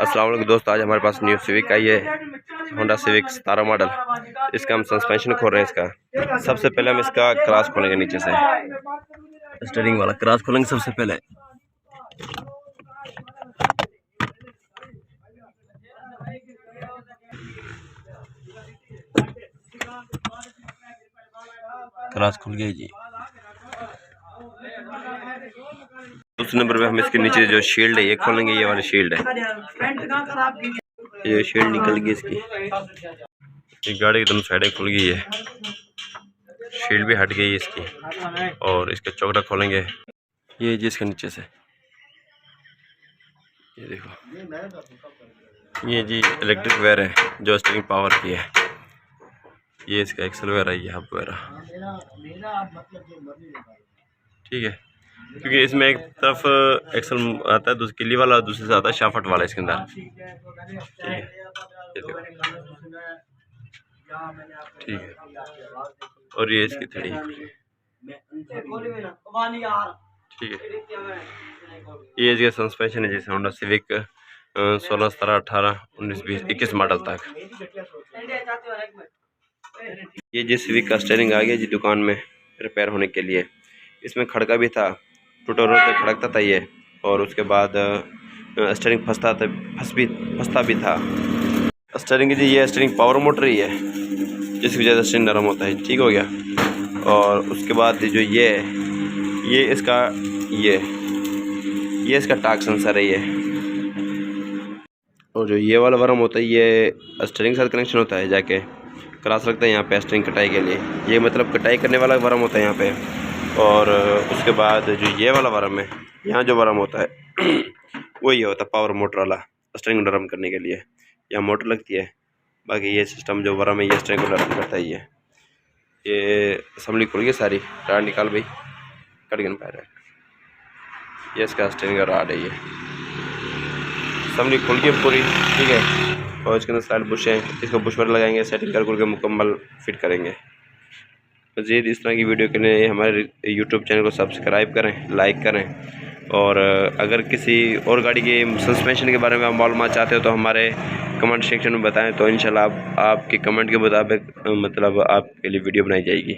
अस्सलाम वालेकुम दोस्त, आज हमारे पास न्यू सिविक आई है, होंडा सिविक 17 मॉडल। इसका हम सस्पेंशन खोल रहे हैं। इसका सबसे पहले हम इसका क्रॉस खोलेंगे, नीचे से स्टीयरिंग वाला क्रॉस खोलेंगे सबसे पहले। क्रॉस खुल गया जी। दूसरे नंबर पे हम इसके नीचे जो शील्ड है ये खोलेंगे। ये वाली शील्ड है, ये शील्ड निकल गई इसकी। ये गाड़ी एकदम साइड खुल गई है, शील्ड भी हट गई है इसकी। और इसका चौकड़ा खोलेंगे, ये जी इसके नीचे से, ये देखो, ये जी इलेक्ट्रिक वेयर है जो स्टीयरिंग पावर की है। ये इसका एक्सल वेयर है, ये हब वेयर, ठीक है। क्योंकि इसमें एक तरफ एक्सल आता है किली वाला, दूसरी से आता है शाफट वाला इसके अंदर, ठीक है। ठीक है, और ये इसकी थड़ी, ठीक है। ये इसका सस्पेंशन है जैसे होंडा सिविक 16, 17, 18, 19, 20, 21 मॉडल तक। ये जी सिविक का स्टीयरिंग आ गया जी दुकान में रिपेयर होने के लिए। इसमें खड़का भी था, टूटा रोड पे खड़कता था ये, और उसके बाद स्टीयरिंग फंसता भी था। स्टीयरिंग की जी ये स्टीयरिंग पावर मोटर ही है, जिसकी वजह से स्टीयरिंग नरम होता है, ठीक हो गया। और उसके बाद जो ये इसका ये इसका टार्क सेंसर है ये। और जो ये वाला वर्म होता है ये स्टीयरिंग के साथ कनेक्शन होता है, जाके क्रॉस रखते हैं यहाँ पे स्टीयरिंग कटाई के लिए। ये मतलब कटाई करने वाला वर्म होता है यहाँ पे। और उसके बाद जो ये वाला वर्म है, यहाँ जो वर्म होता है वो ये होता है पावर मोटर वाला, स्टीयरिंग नरम करने के लिए। यहाँ मोटर लगती है, बाकी ये सिस्टम जो वर्म है ये स्टीयरिंग को नरम करता है। ये असम्बली खुल गई सारी, टायर निकाल भाई, कट गया पैर। ये इसका स्टीयरिंग का राड है, ये असम्बली खुल गई पूरी, ठीक है। और इसके अंदर साइड बुश है, इसको बुश पर लगाएंगे, सेटिंग कर के मुकम्मल फिट करेंगे। मज़ीद इस तरह की वीडियो के लिए हमारे यूट्यूब चैनल को सब्सक्राइब करें, लाइक करें। और अगर किसी और गाड़ी के सस्पेंशन के बारे में आप मालूमात चाहते हो तो हमारे कमेंट सेक्शन में बताएं, तो इंशाल्लाह आपके कमेंट के मुताबिक मतलब आपके लिए वीडियो बनाई जाएगी।